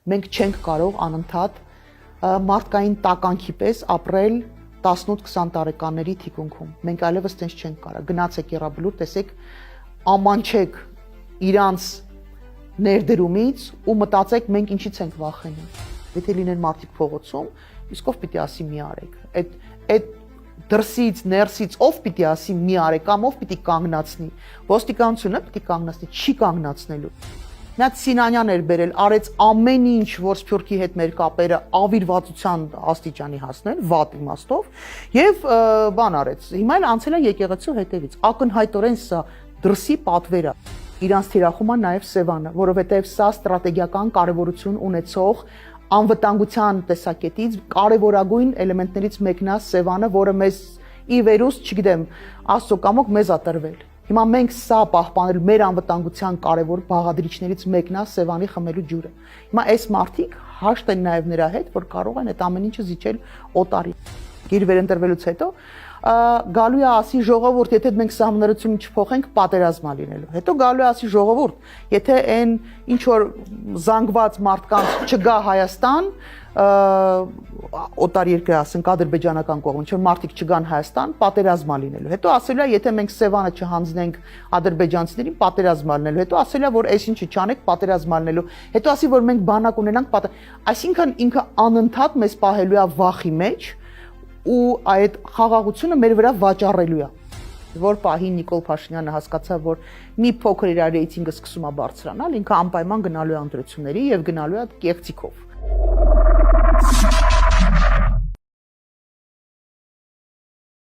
մենք չենք կարող անընդհատ մարդկային տականքի պես ապրել 18-20 տարեկանների թիկունքում։ Մենք այլևս տենց չենք կարող։ Գնացեք Եռաբլուր, տեսեք, ամանչեք իրանց ներդրումից ու մտածեք մենք ինչից ենք վախենում։ Եթե լինեն մարդիկ փողոցում, իսկ ով պիտի ասի մի արեք։ Այդ դրսից, ներսից ով պիտի ասի մի արեք կամ ով պիտի կանգնացնի։ Ոստիկանությունը պիտի կանգնացնի, չի կանգնացնելու։ Նա Սինանյան էր բերել, արեց ամեն ինչ, որ Սփյուռքի հետ մեր կապերը ավիրվածության աստիճանի հասնեն, վատ իմաստով, եւ բան արեց։ Հիմա էլ անցել է եկեղեցու հետևից։ Ակնհայտորեն սա դրսի պատվեր է։ Իրանց թիրախում է նաեւ Սևանը, որովհետեւ սա ստրատեգիական կարեւորություն ունեցող անվտանգության տեսակետից կարևորագույն էլեմենտներից մեկն է Սևանը, որը մեզ ի վերուս, չգիտեմ, Աստծո կամոք մեզ է տրվել։ Հիմա մենք սա պահպանել մեր անվտանգության կարևոր բաղադրիչներից մեկն է Սևանի խմելու ջուրը։ Հիմա այս մարդիկ հաշտ են նաև նրա հետ, որ կարող են այդ ամեն ինչը զիջել օտարի։ Գիր վերընտրվելուց հետո գալու է ասի ժողովուրդ, եթե մենք սահմանադրությունը չփոխենք, պատերազմ է լինելու։ Հետո գալու է ասի ժողովուրդ, եթե այն ինչ որ զանգված մարդկանց չգա Հայաստան, օտար երկրի, ասենք ադրբեջանական կողմից, որ մարդիկ չգան Հայաստան, պատերազմ է լինելու։ Հետո ասելու է, եթե մենք Սևանը չհանձնենք ադրբեջանցիներին, պատերազմ է լինելու։ Հետո ասելու է, որ այս ինչը չանեք, պատերազմ է լինելու։ Հետո ասի, որ մենք բանակ ունենանք, այսինքն ինքը անընդհատ մեզ պահելու է վախի մեջ ու այդ խաղաղությունը մեր վրա վաճառելու է։ Որ պահի Նիկոլ Փաշինյանը հասկացավ, որ մի փոքր իր ռեյտինգը սկսում է բարձրանալ, ինքը անպայման գնալու է ընտրությունների եւ գնալու է կեղծիքով։